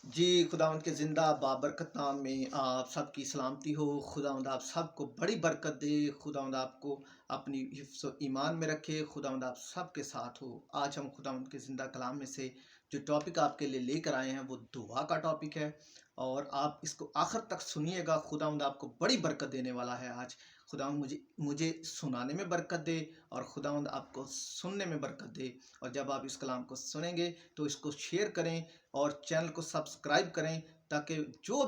जी, खुदावंद के ज़िंदा बाबरकत नाम में आप सबकी सलामती हो। खुदावंद आप सबको बड़ी बरकत दे। खुदावंद आपको अपनी हिफ्ज़ व ईमान में रखे। खुदावंद आप सबके साथ हो। आज हम खुदावंद के ज़िंदा कलाम में से जो टॉपिक आपके लिए लेकर आए हैं वो दुआ का टॉपिक है, और आप इसको आखिर तक सुनिएगा। खुदावंद आपको बड़ी बरकत देने वाला है आज। खुदावंद मुझे मुझे सुनाने में बरकत दे, और खुदावंद आपको सुनने में बरकत दे। और जब आप इस कलाम को सुनेंगे तो इसको शेयर करें और चैनल को सब्सक्राइब करें, ताकि जो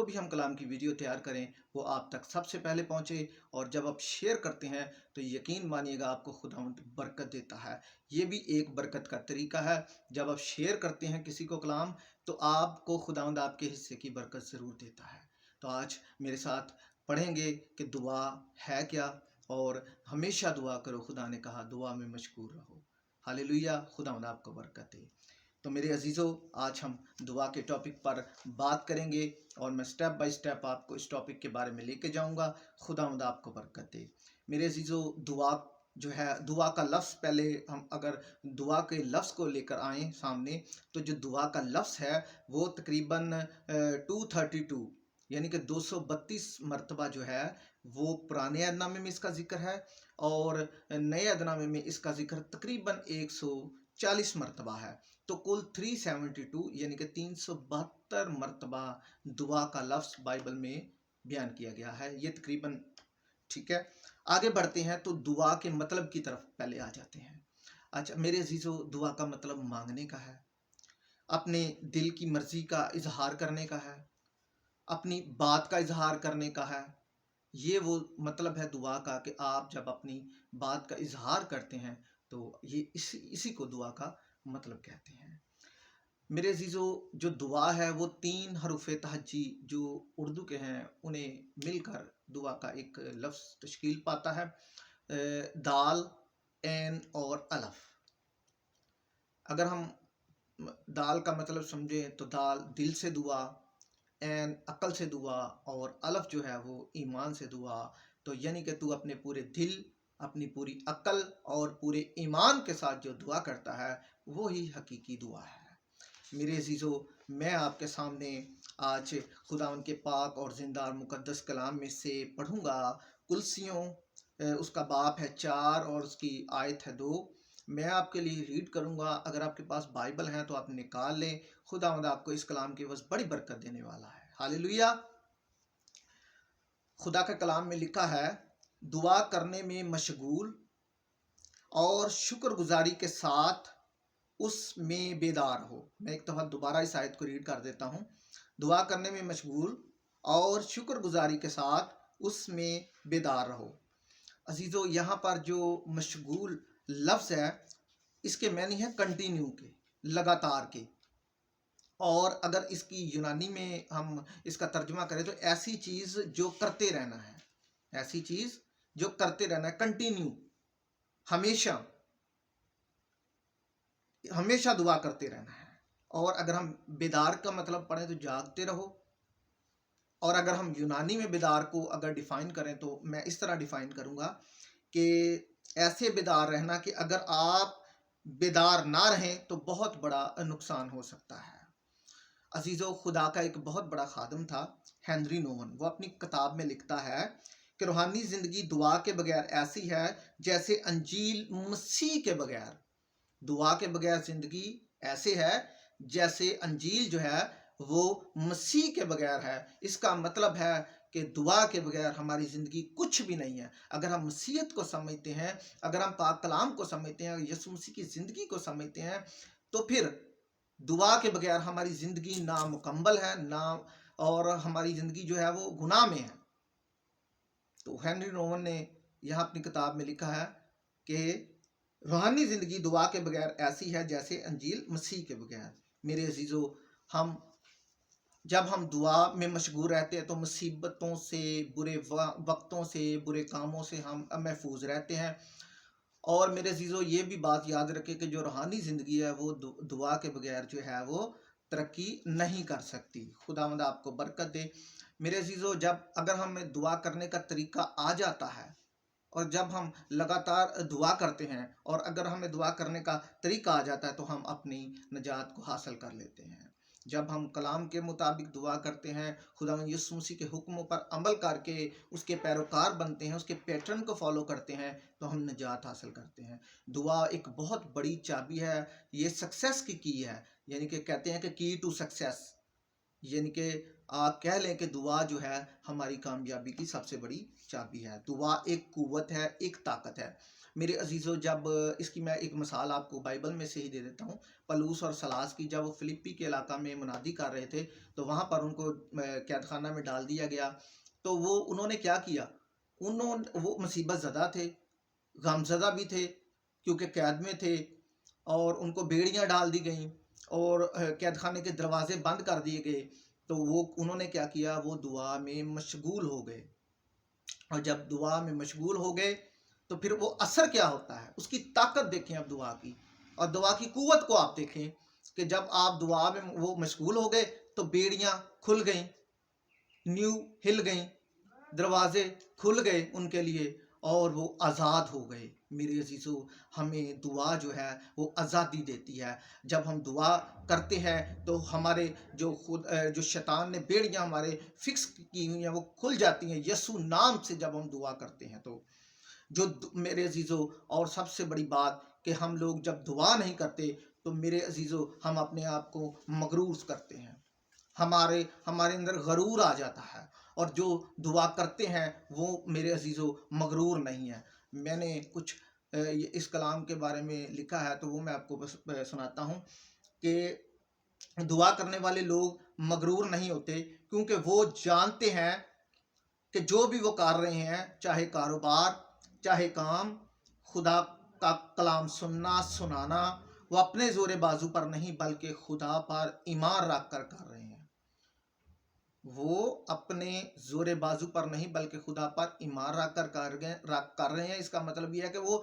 भी हम कलाम की वीडियो तैयार करें वो आप तक सबसे पहले पहुंचे। और जब आप शेयर करते हैं तो यकीन मानिएगा आपको खुदावंद बरकत देता है। ये भी एक बरकत का तरीका है। जब आप शेयर करते हैं किसी को कलाम, तो आपको खुदावंद आपके हिस्से की बरकत ज़रूर देता है। तो आज मेरे साथ पढ़ेंगे कि दुआ है क्या, और हमेशा दुआ करो, खुदा ने कहा दुआ में मशगूल रहो। हालेलुया, खुदावंद आपको बरकत दे। तो मेरे अजीज़ों, आज हम दुआ के टॉपिक पर बात करेंगे, और मैं स्टेप बाय स्टेप आपको इस टॉपिक के बारे में लेके जाऊंगा। खुदावंद आपको बरकत दे। मेरे अजीज़ों, दुआ जो है, दुआ का लफ्ज़, पहले हम अगर दुआ के लफ्ज़ को लेकर आएँ सामने, तो जो दुआ का लफ्ज़ है वो तकरीबन 232 यानी कि 232 मरतबा जो है वो पुराने अहदनामे में इसका ज़िक्र है, और नए अहदनामे में इसका ज़िक्र तकरीबन 140 मरतबा है। तो कुल 372 यानी कि 372 मरतबा दुआ का लफ्ज़ बाइबल में बयान किया गया है। ये तकरीबन ठीक है। आगे बढ़ते हैं तो दुआ के मतलब की तरफ पहले आ जाते हैं। अच्छा मेरे अजीज़ों, दुआ का मतलब मांगने का है, अपने दिल की मर्ज़ी का इजहार करने का है, अपनी बात का इजहार करने का है। ये वो मतलब है दुआ का, कि आप जब अपनी बात का इजहार करते हैं तो ये इसी को दुआ का मतलब कहते हैं। मेरे अजीज़ों, जो दुआ है वो 3 हरूफ़े तहज्जी जो उर्दू के हैं उन्हें मिलकर दुआ का एक लफ्ज़ तश्कील पाता है। दाल, ऐन और अलफ। अगर हम दाल का मतलब समझें तो दाल दिल से दुआ, ऐन अक्ल से दुआ, और अलफ जो है वो ईमान से दुआ। तो यानी कि तू अपने पूरे दिल, अपनी पूरी अक्ल और पूरे ईमान के साथ जो दुआ करता है वो ही हकीकी दुआ है। मेरे अजीज़ों, मैं आपके सामने आज खुदावंद के पाक और ज़िंदा और मुक़द्दस कलाम में से पढ़ूँगा। कुलसियों उसका बाब है 4 और उसकी आयत है 2। मैं आपके लिए रीड करूँगा। अगर आपके पास बाइबल है तो आप निकाल लें। खुदावंद आपको इस कलाम की बस बड़ी बरकत देने वाला है। हालेलुया। खुदा के कलाम में लिखा है, दुआ करने में मशगूल और शुक्रगुजारी के साथ उसमें बेदार हो। मैं एक दफ़ा दोबारा इस आयत को रीड कर देता हूँ। दुआ करने में मशगूल और शुक्रगुजारी के साथ उसमें बेदार रहो। अजीज़ों, यहाँ पर जो मशगूल लफ्ज़ है इसके मैनी है कंटिन्यू के, लगातार के। और अगर इसकी यूनानी में हम इसका तर्जुमा करें तो ऐसी चीज़ जो करते रहना है, ऐसी चीज़ जो करते रहना है, कंटिन्यू, हमेशा हमेशा दुआ करते रहना है। और अगर हम बेदार का मतलब पढ़ें तो जागते रहो। और अगर हम यूनानी में बेदार को अगर डिफ़ाइन करें तो मैं इस तरह डिफ़ाइन करूँगा कि ऐसे बेदार रहना कि अगर आप बेदार ना रहें तो बहुत बड़ा नुकसान हो सकता है। अजीज़ों, खुदा का एक बहुत बड़ा खादम था हेनरी नोवन। वो अपनी किताब में लिखता है कि रूहानी ज़िंदगी दुआ के बगैर ऐसी है जैसे अंजील मसीह के बगैर। दुआ के बगैर ज़िंदगी ऐसे है जैसे अंजील जो है वो मसीह के बगैर है। इसका मतलब है कि दुआ के बगैर हमारी ज़िंदगी कुछ भी नहीं है। अगर हम मसीहत को समझते हैं, अगर हम पाक कलाम को समझते हैं, यीशु मसीह की ज़िंदगी को समझते हैं, तो फिर दुआ के बगैर हमारी ज़िंदगी नामुकम्मल है, ना, और हमारी ज़िंदगी जो है वो गुनाह में है। तो हेनरी नोवन ने यहाँ अपनी किताब में लिखा है कि रूहानी ज़िंदगी दुआ के बगैर ऐसी है जैसे अंजील मसीह के बगैर। मेरे अजीज़ों, जब हम दुआ में मशगूल रहते हैं तो मुसीबतों से, बुरे वक्तों से, बुरे कामों से हम महफूज रहते हैं। और मेरे अजीज़ों, ये भी बात याद रखें कि जो रूहानी ज़िंदगी है वो दुआ के बगैर जो है वो तरक्की नहीं कर सकती। खुदावंद आपको बरकत दे। मेरे अजीज़ों, जब अगर हमें दुआ करने का तरीका आ जाता है, और जब हम लगातार दुआ करते हैं, और अगर हमें दुआ करने का तरीका आ जाता है तो हम अपनी निजात को हासिल कर लेते हैं। جب ہم کلام کے مطابق دعا کرتے ہیں، خداوند یسوع مسیح کے حکموں پر عمل کر کے اس کے پیروکار بنتے ہیں، اس کے پیٹرن کو فالو کرتے ہیں، تو ہم نجات حاصل کرتے ہیں۔ دعا ایک بہت بڑی چابی ہے، یہ سکسیس کی ہے، یعنی کہ کہتے ہیں کہ کی ٹو سکسیس، یعنی کہ آپ کہہ لیں کہ دعا جو ہے ہماری کامیابی کی سب سے بڑی چابی ہے۔ دعا ایک قوت ہے، ایک طاقت ہے میرے عزیزو۔ جب اس کی میں ایک مثال آپ کو بائبل میں سے ہی دے دیتا ہوں، پلوس اور سلاس کی۔ جب وہ فلپی کے علاقہ میں منادی کر رہے تھے تو وہاں پر ان کو قید خانہ میں ڈال دیا گیا، تو انہوں نے کیا کیا، وہ مصیبت زدہ تھے، غم زدہ بھی تھے کیونکہ قید میں تھے، اور ان کو بیڑیاں ڈال دی گئیں اور قید خانے کے دروازے بند کر دیے گئے۔ تو انہوں نے کیا کیا، وہ دعا میں مشغول ہو گئے، اور جب دعا میں مشغول ہو گئے تو پھر وہ اثر کیا ہوتا ہے، اس کی طاقت دیکھیں اب دعا کی، اور دعا کی قوت کو آپ دیکھیں کہ جب آپ دعا میں وہ مشغول ہو گئے تو بیڑیاں کھل گئیں، نیو ہل گئیں، دروازے کھل گئے ان کے لیے، اور وہ آزاد ہو گئے۔ میرے عزیزو، ہمیں دعا جو ہے وہ آزادی دیتی ہے۔ جب ہم دعا کرتے ہیں تو ہمارے جو شیطان نے بیڑیاں ہمارے فکس کی ہوئی ہیں وہ کھل جاتی ہیں یسوع نام سے جب ہم دعا کرتے ہیں تو۔ میرے عزیزو، اور سب سے بڑی بات کہ ہم لوگ جب دعا نہیں کرتے تو میرے عزیزو ہم اپنے آپ کو مغرور کرتے ہیں، ہمارے اندر غرور آ جاتا ہے، اور جو دعا کرتے ہیں وہ میرے عزیزو مغرور نہیں ہے۔ میں نے کچھ اس کلام کے بارے میں لکھا ہے تو وہ میں آپ کو سناتا ہوں کہ دعا کرنے والے لوگ مغرور نہیں ہوتے، کیونکہ وہ جانتے ہیں کہ جو بھی وہ کر رہے ہیں، چاہے کاروبار، چاہے کام، خدا کا کلام سنانا، وہ اپنے زور بازو پر نہیں بلکہ خدا پر ایمان رکھ کر رہے ہیں۔ وہ اپنے زور بازو پر نہیں بلکہ خدا پر ایمان رکھ کر رہے ہیں۔ اس کا مطلب یہ ہے کہ وہ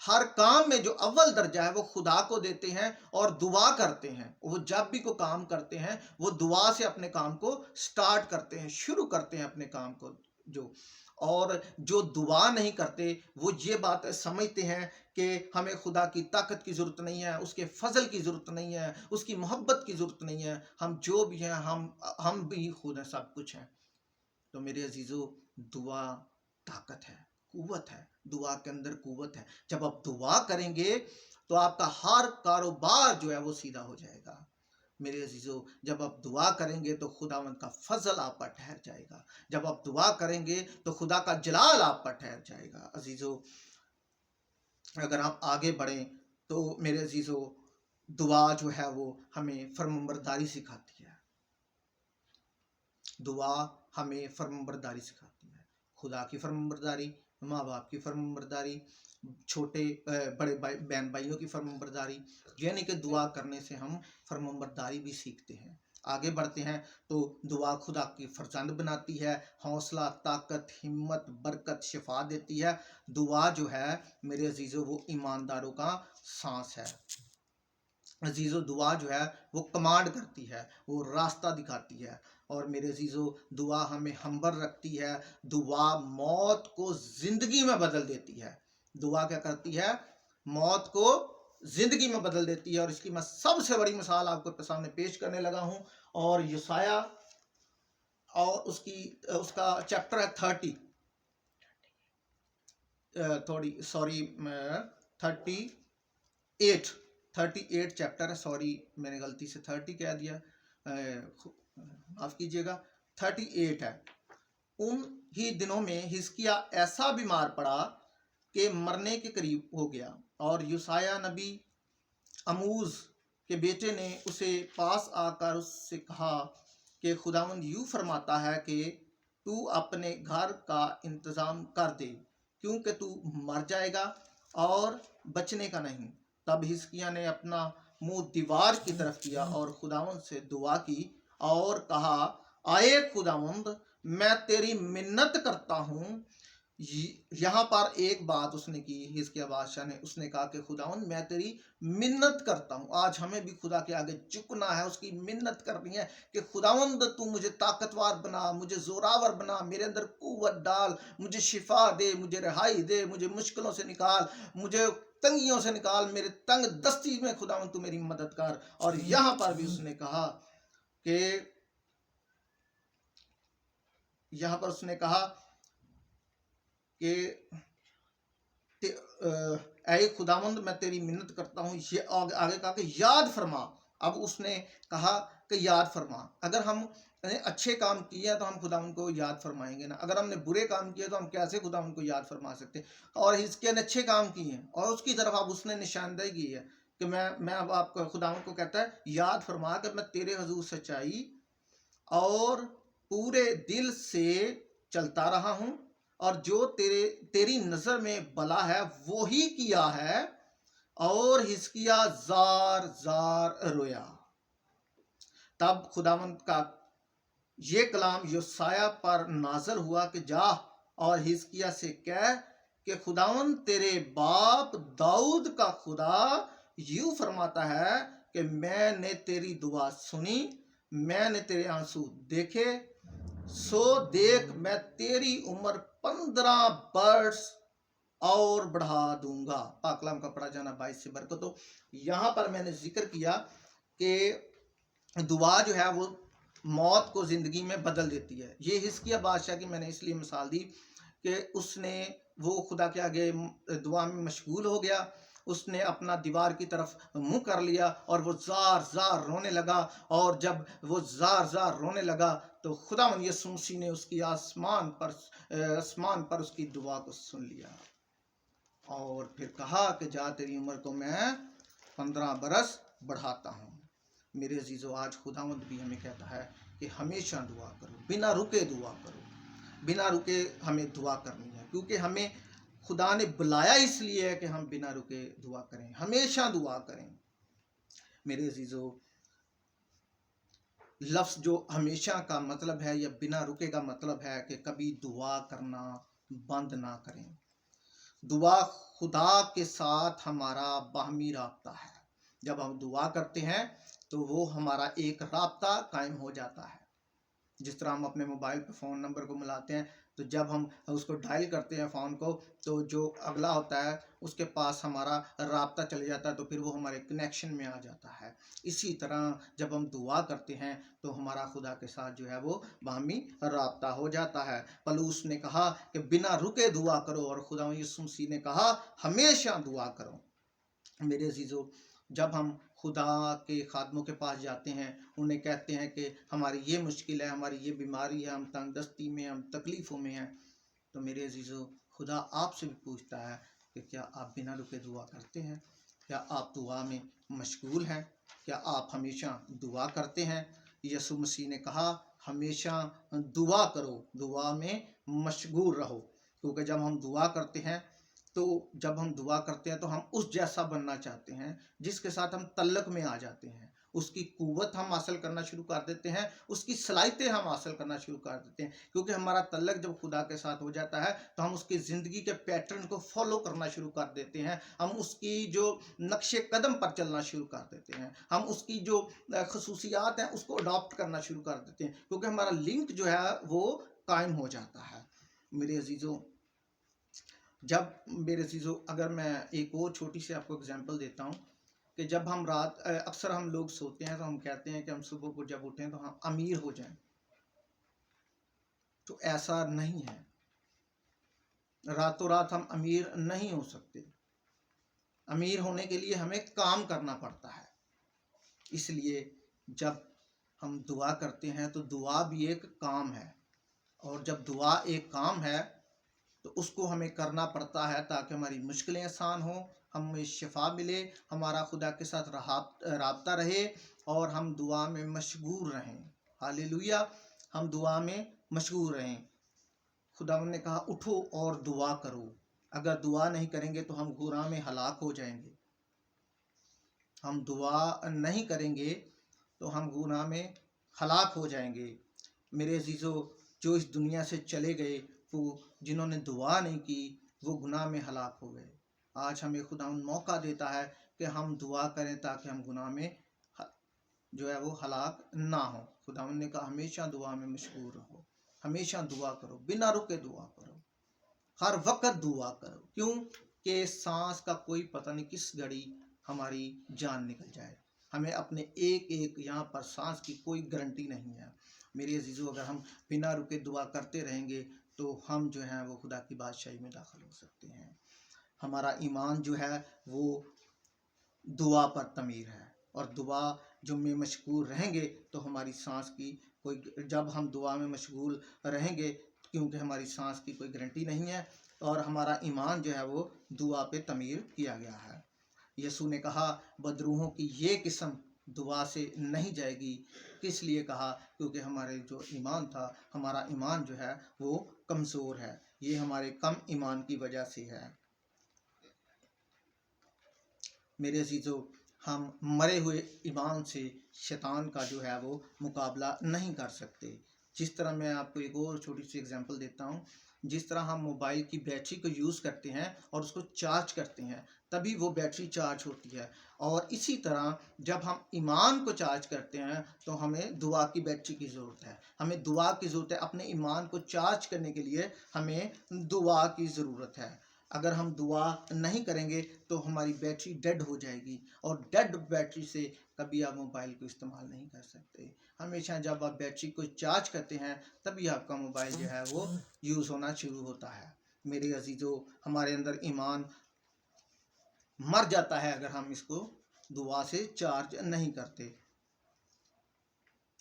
ہر کام میں جو اول درجہ ہے وہ خدا کو دیتے ہیں اور دعا کرتے ہیں۔ وہ جب بھی کوئی کام کرتے ہیں وہ دعا سے اپنے کام کو سٹارٹ کرتے ہیں، شروع کرتے ہیں اپنے کام کو۔ اور جو دعا نہیں کرتے وہ یہ بات سمجھتے ہیں کہ ہمیں خدا کی طاقت کی ضرورت نہیں ہے، اس کے فضل کی ضرورت نہیں ہے، اس کی محبت کی ضرورت نہیں ہے، ہم جو بھی ہیں ہم بھی خود ہیں، سب کچھ ہیں۔ تو میرے عزیزو، دعا طاقت ہے، قوت ہے، دعا کے اندر قوت ہے۔ جب آپ دعا کریں گے تو آپ کا ہر کاروبار جو ہے وہ سیدھا ہو جائے گا۔ میرے عزیزو، جب آپ دعا کریں گے تو خداوند کا فضل آپ پر ٹھہر جائے گا، جب آپ دعا کریں گے تو خدا کا جلال آپ پر ٹھہر جائے گا۔ عزیزو، اگر ہم آگے بڑھیں تو میرے عزیزو، دعا جو ہے وہ ہمیں فرمانبرداری سکھاتی ہے، دعا ہمیں فرمانبرداری سکھاتی ہے، خدا کی فرمانبرداری، ماں باپ کی فرمانبرداری، چھوٹے بڑے بہن بھائیوں کی فرمانبرداری، یعنی کہ دعا کرنے سے ہم فرمانبرداری بھی سیکھتے ہیں۔ آگے بڑھتے ہیں تو دعا خدا کی فرزند بناتی ہے، حوصلہ، طاقت، ہمت، برکت، شفا دیتی ہے۔ دعا جو ہے میرے عزیزو وہ ایمانداروں کا سانس ہے۔ عزیزو، دعا جو ہے وہ کمانڈ کرتی ہے، وہ راستہ دکھاتی ہے، اور میرے عزیزو دعا ہمیں ہمبر رکھتی ہے۔ دعا موت کو زندگی میں بدل دیتی ہے۔ دعا کیا کرتی ہے؟ موت کو زندگی میں بدل دیتی ہے، اور اس کی میں سب سے بڑی مثال آپ کو سامنے پیش کرنے لگا ہوں، اور یسایہ اور اس کا چیپٹر ہے 38 چیپٹر ہے، سوری میں نے غلطی سے 30 کہہ دیا، معاف کیجیے گا، 38 ہے۔ ان ہی دنوں میں حزقیہ ایسا بیمار پڑا کہ مرنے کے قریب ہو گیا، اور یسایہ نبی اموز کے بیٹے نے اسے پاس آ کر اس سے کہا کہ خداوند یوں فرماتا ہے کہ تو اپنے گھر کا انتظام کر دے، کیونکہ تو مر جائے گا اور بچنے کا نہیں۔ تب حزقیہ نے اپنا منہ دیوار کی طرف کیا اور خداوند سے دعا کی اور کہا، آئے خداوند، میں تیری منت کرتا ہوں۔ یہاں پر ایک بات اس نے کی، حزقیہ بادشاہ نے، اس نے کہا کہ خداوند میں تیری منت کرتا ہوں۔ آج ہمیں بھی خدا کے آگے جھکنا ہے، اس کی منت کرنی ہے کہ خداوند تو مجھے طاقتور بنا، مجھے زوراور بنا، میرے اندر قوت ڈال، مجھے شفا دے، مجھے رہائی دے، مجھے مشکلوں سے نکال، مجھے تنگیوں سے نکال، میرے تنگ دستی میں خداوند تو میری مدد کر۔ اور یہاں پر بھی اس نے کہا کہ یہاں پر اس نے کہا کہ اے خداوند میں تیری منت کرتا ہوں، یہ آگے کہا کہ یاد فرما. اب اس نے کہا کہ یاد فرما. اگر ہم اچھے کام کیے تو ہم خداوند کو یاد فرمائیں گے نا. اگر ہم نے برے کام کیے تو ہم کیسے خداوند کو یاد فرما سکتے؟ اور حزقیہ نے اچھے کام کیے ہیں اور اس کی طرف اب اس نے نشاندہی کی ہے کہ میں اب آپ کو خداوند کو کہتا ہے یاد فرما کہ میں تیرے حضور سچائی اور پورے دل سے چلتا رہا ہوں، اور جو تیری نظر میں بلا ہے وہی کیا ہے. اور حزقیہ زار زار رویا. تب خداوند کا یہ کلام یوسایہ پر نازل ہوا کہ جا اور حزقیہ سے کہہ کہ خداوند تیرے باپ داؤد کا خدا یوں فرماتا ہے کہ میں نے تیری دعا سنی، میں نے تیرے آنسو دیکھے، سو دیکھ میں تیری عمر 15 برس اور بڑھا دوں گا. پاک کلام کا پڑھا جانا باعث سے برکت ہو. یہاں پر میں نے ذکر کیا کہ دعا جو ہے وہ موت کو زندگی میں بدل دیتی ہے. یہ حزقیہ بادشاہ کی میں نے اس لیے مثال دی کہ اس نے وہ خدا کے آگے دعا میں مشغول ہو گیا، اس نے اپنا دیوار کی طرف منہ کر لیا اور وہ زار زار رونے لگا. اور جب وہ زار زار رونے لگا تو خداوند یسوع مسیح نے اس کی آسمان پر اس کی دعا کو سن لیا اور پھر کہا کہ جا تیری عمر کو میں 15 برس بڑھاتا ہوں. میرے عزیزو، آج خداوند بھی ہمیں کہتا ہے کہ ہمیشہ دعا کرو، بنا رکے دعا کرو. بنا رکے ہمیں دعا کرنی ہے کیونکہ ہمیں خدا نے بلایا اس لیے ہے کہ ہم بنا رکے دعا کریں، ہمیشہ دعا کریں. میرے عزیزو، لفظ جو ہمیشہ کا مطلب ہے یا بنا رکے کا مطلب ہے کہ کبھی دعا کرنا بند نہ کریں. دعا خدا کے ساتھ ہمارا باہمی رابطہ ہے. جب ہم دعا کرتے ہیں تو وہ ہمارا ایک رابطہ قائم ہو جاتا ہے. جس طرح ہم اپنے موبائل پہ فون نمبر کو ملاتے ہیں تو جب ہم اس کو ڈائل کرتے ہیں فون کو تو جو اگلا ہوتا ہے اس کے پاس ہمارا رابطہ چلے جاتا ہے تو پھر وہ ہمارے کنیکشن میں آ جاتا ہے. اسی طرح جب ہم دعا کرتے ہیں تو ہمارا خدا کے ساتھ جو ہے وہ باہمی رابطہ ہو جاتا ہے. پولس نے کہا کہ بنا رکے دعا کرو اور خدا یسوع مسیح نے کہا ہمیشہ دعا کرو. میرے عزیزو، جب ہم خدا کے خادموں کے پاس جاتے ہیں، انہیں کہتے ہیں کہ ہماری یہ مشکل ہے، ہماری یہ بیماری ہے، ہم تنگ دستی میں، ہم تکلیفوں میں ہیں، تو میرے عزیزو خدا آپ سے بھی پوچھتا ہے کہ کیا آپ بنا رکے دعا کرتے ہیں؟ کیا آپ دعا میں مشغول ہیں؟ کیا آپ ہمیشہ دعا کرتے ہیں؟ یسوع مسیح نے کہا ہمیشہ دعا کرو، دعا میں مشغول رہو. کیونکہ جب ہم دعا کرتے ہیں تو ہم اس جیسا بننا چاہتے ہیں جس کے ساتھ ہم تعلق میں آ جاتے ہیں. اس کی قوت ہم حاصل کرنا شروع کر دیتے ہیں، اس کی صلاحیتیں ہم حاصل کرنا شروع کر دیتے ہیں. کیونکہ ہمارا تعلق جب خدا کے ساتھ ہو جاتا ہے تو ہم اس کی زندگی کے پیٹرن کو فالو کرنا شروع کر دیتے ہیں، ہم اس کی جو نقش قدم پر چلنا شروع کر دیتے ہیں، ہم اس کی جو خصوصیات ہیں اس کو اڈاپٹ کرنا شروع کر دیتے ہیں، کیونکہ ہمارا لنک جو ہے وہ قائم ہو جاتا ہے. میرے عزیزوں، اگر میں ایک اور چھوٹی سی آپ کو اگزامپل دیتا ہوں کہ جب ہم اکثر ہم لوگ سوتے ہیں تو ہم کہتے ہیں کہ ہم صبح کو جب اٹھیں تو ہم امیر ہو جائیں. تو ایسا نہیں ہے، راتوں رات ہم امیر نہیں ہو سکتے. امیر ہونے کے لیے ہمیں کام کرنا پڑتا ہے. اس لیے جب ہم دعا کرتے ہیں تو دعا بھی ایک کام ہے، اور جب دعا ایک کام ہے تو اس کو ہمیں کرنا پڑتا ہے تاکہ ہماری مشکلیں آسان ہوں، ہمیں شفا ملے، ہمارا خدا کے ساتھ رابطہ رہے اور ہم دعا میں مشغول رہیں. ہاللیلویا، ہم دعا میں مشغول رہیں. خداوند نے کہا اٹھو اور دعا کرو. اگر دعا نہیں کریں گے تو ہم گناہ میں ہلاک ہو جائیں گے. ہم دعا نہیں کریں گے تو ہم گناہ میں ہلاک ہو جائیں گے. میرے عزیزو، جو اس دنیا سے چلے گئے، وہ جنہوں نے دعا نہیں کی وہ گناہ میں ہلاک ہو گئے. آج ہمیں خداوند موقع دیتا ہے کہ ہم دعا کریں تاکہ ہم گناہ میں جو ہے وہ ہلاک نہ ہوں. خداوند نے کہا ہمیشہ دعا میں مشغول رہو، ہمیشہ دعا کرو، بنا رکے دعا کرو، ہر وقت دعا کرو. کیوں کہ سانس کا کوئی پتہ نہیں کس گھڑی ہماری جان نکل جائے. हमें अपने एक एक यहाँ पर सांस की कोई गारंटी नहीं है। मेरे अजीज़ों, अगर हम बिना रुके दुआ करते रहेंगे तो हम जो हैं वो खुदा की बादशाही में दाखिल हो सकते हैं। हमारा ईमान जो है वो दुआ पर तमीर है, और दुआ जो में मशगूल रहेंगे तो हमारी सांस की कोई, जब हम दुआ में मशगूल रहेंगे, क्योंकि हमारी सांस की कोई गारंटी नहीं है, और हमारा ईमान जो है वो दुआ पे तमीर किया गया है। यसू ने कहा, बदरूहों की ये किस्म दुआ से नहीं जाएगी। किस लिए कहा? क्योंकि हमारे जो ईमान था, हमारा ईमान जो है वो कमज़ोर है। ये हमारे कम ईमान की वजह से है। मेरे अजीज़ों, हम मरे हुए ईमान से शैतान का जो है वो मुकाबला नहीं कर सकते। जिस तरह, मैं आपको एक और छोटी सी एग्जांपल देता हूँ। जिस तरह हम मोबाइल की बैटरी को यूज़ करते हैं और उसको चार्ज करते हैं, तभी वो बैटरी चार्ज होती है। और इसी तरह जब हम ईमान को चार्ज करते हैं तो हमें दुआ की बैटरी की ज़रूरत है। हमें दुआ की ज़रूरत है। अपने ईमान को चार्ज करने के लिए हमें दुआ की ज़रूरत है। अगर हम दुआ नहीं करेंगे तो हमारी बैटरी डेड हो जाएगी, और डेड बैटरी से कभी आप मोबाइल को इस्तेमाल नहीं कर सकते। हमेशा जब आप बैटरी को चार्ज करते हैं तभी आपका मोबाइल जो है वो यूज़ होना शुरू होता है। मेरे अजीज़ों, हमारे अंदर ईमान मर जाता है अगर हम इसको दुआ से चार्ज नहीं करते।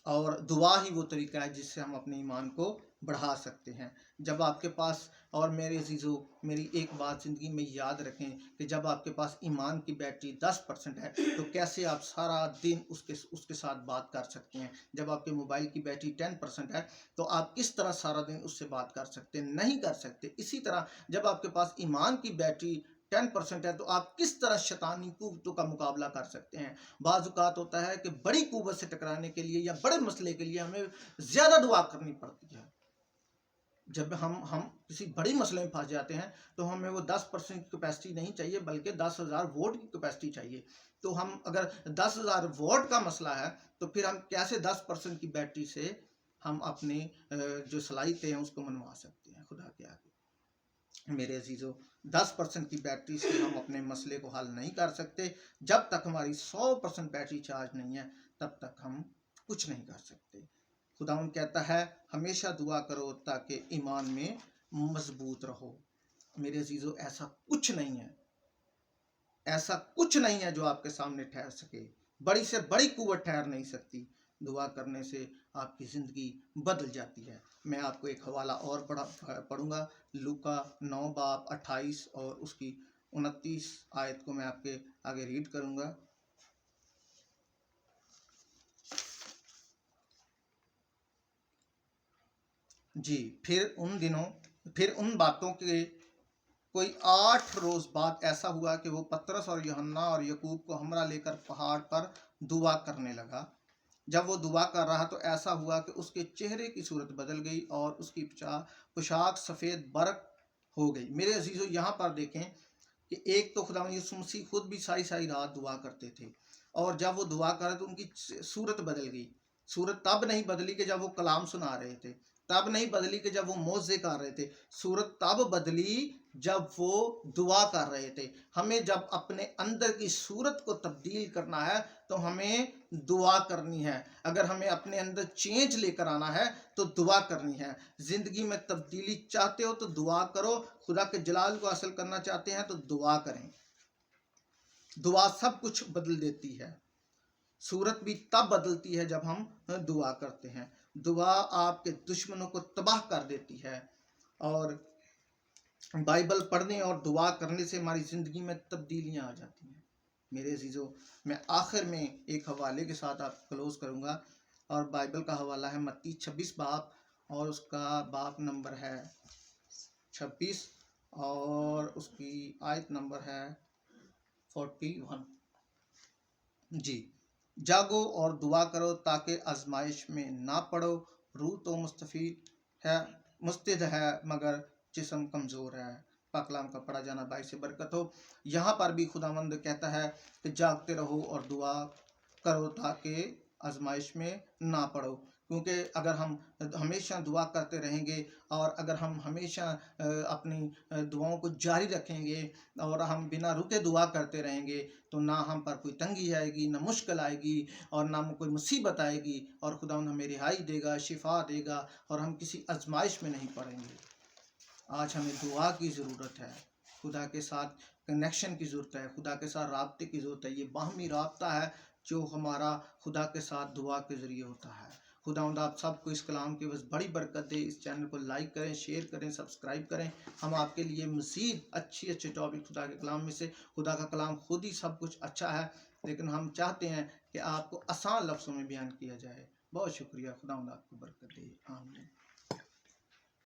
और दुआ ही वो तरीका है जिससे हम अपने ईमान को बढ़ा सकते हैं। जब आपके पास, और मेरे अजीज़ों, मेरी एक बात ज़िंदगी में याद रखें कि जब आपके पास ईमान की बैटरी 10% है तो कैसे आप सारा दिन उसके साथ बात कर सकते हैं। जब आपके मोबाइल की बैटरी 10% है तो आप किस तरह सारा दिन उससे बात कर सकते हैं? नहीं कर सकते। इसी तरह जब आपके पास ईमान की बैटरी 10% है तो आप किस तरह शैतानी कुव्वतों का मुकाबला कर सकते हैं। बाज़ औक़ात होता है कि बड़ी कुव्वत से टकराने के लिए या बड़े मसले के लिए हमें ज़्यादा दुआ करनी पड़ती है। जब हम किसी बड़ी मसले में फंस जाते हैं तो हमें वो 10% की कैपेसिटी नहीं चाहिए, बल्कि 10,000 वोट की कैपेसिटी चाहिए। तो हम अगर 10,000 वोट का मसला है तो फिर हम कैसे 10% की बैटरी से हम अपनी जो सलाहियतें हैं उसको मनवा सकते हैं खुदा के आगे। मेरे अजीज़ों, 10% की बैटरी से हम अपने मसले को हल नहीं कर सकते। जब तक हमारी 100% बैटरी चार्ज नहीं है तब तक हम कुछ नहीं कर सकते। खुदावंद कहता है, हमेशा दुआ करो ताकि ईमान में मजबूत रहो। मेरे अजीज़ों, ऐसा कुछ नहीं है, ऐसा कुछ नहीं है जो आपके सामने ठहर सके। बड़ी से बड़ी कुव्वत ठहर नहीं सकती। दुआ करने से आपकी ज़िंदगी बदल जाती है। मैं आपको एक हवाला और पढ़ूंगा। लूका 9 बाब 28 और उसकी 29 आयत को मैं आपके आगे रीड करूंगा। जी, फिर उन बातों के कोई 8 रोज़ बाद ऐसा हुआ कि वो पतरस और यूहन्ना और याकूब को हमरा लेकर पहाड़ पर दुआ करने लगा। जब वो दुआ कर रहा तो ऐसा हुआ कि उसके चेहरे की सूरत बदल गई और उसकी पोशाक सफ़ेद बर्क हो गई। मेरे अजीज़ों, यहाँ पर देखें कि एक तो खुदा यीशु मसीह खुद भी सारी सारी रात दुआ करते थे, और जब वो दुआ कर रहे तो उनकी सूरत बदल गई। सूरत तब नहीं बदली कि जब वो कलाम सुना रहे थे, तब नहीं बदली कि जब वो मौज़े कर रहे थे। सूरत तब बदली जब वो दुआ कर रहे थे। हमें जब अपने अंदर की सूरत को तब्दील करना है तो हमें दुआ करनी है। अगर हमें अपने अंदर चेंज लेकर आना है तो दुआ करनी है। ज़िंदगी में तब्दीली चाहते हो तो दुआ करो। खुदा के जलाल को हासिल करना चाहते हैं तो दुआ करें। दुआ सब कुछ बदल देती है। सूरत भी तब बदलती है जब हम दुआ करते हैं। दुआ आपके दुश्मनों को तबाह कर देती है। और बाइबल पढ़ने और दुआ करने से हमारी ज़िंदगी में तब्दीलियाँ आ जाती हैं। मेरे अजीज़ों, मैं आखिर में एक हवाले के साथ आप क्लोज़ करूँगा, और बाइबल का हवाला है मत्ती 26 बाब, और उसका बाब नंबर है 26 और उसकी आयत नंबर है 41। जी, जागो और दुआ करो ताकि आजमाइश में ना पड़ो। रूह तो मुस्तैद है मगर जिस्म कमज़ोर है। पाक कलाम का पढ़ा जाना बाइस से बरकत हो। यहाँ पर भी खुदावंद कहता है कि जागते रहो और दुआ करो ताकि आजमाइश में ना पड़ो। क्योंकि अगर हम हमेशा दुआ करते रहेंगे और अगर हम हमेशा अपनी दुआओं को जारी रखेंगे और हम बिना रुके दुआ करते रहेंगे तो ना हम पर कोई तंगी आएगी, ना मुश्किल आएगी और ना कोई मुसीबत आएगी और खुदावंद हमें रिहाई देगा, शिफा देगा और हम किसी आजमाइश में नहीं पड़ेंगे। आज हमें दुआ की ज़रूरत है, खुदा के साथ कनेक्शन की ज़रूरत है, खुदा के साथ राब्ते की ज़रूरत है। ये बाहमी राब्ता है जो हमारा खुदा के साथ दुआ के ज़रिए होता है। खुदावंद आप सबको इस कलाम की बस बड़ी बरकत दे। इस चैनल को लाइक करें, शेयर करें, सब्सक्राइब करें। हम आपके लिए मज़ीद अच्छे टॉपिक खुदा के कलाम में से, खुदा का कलाम खुद ही सब कुछ अच्छा है, लेकिन हम चाहते हैं कि आपको आसान लफ्ज़ों में बयान किया जाए। बहुत शुक्रिया। खुदावंद आपको बरकत दे। आमीन।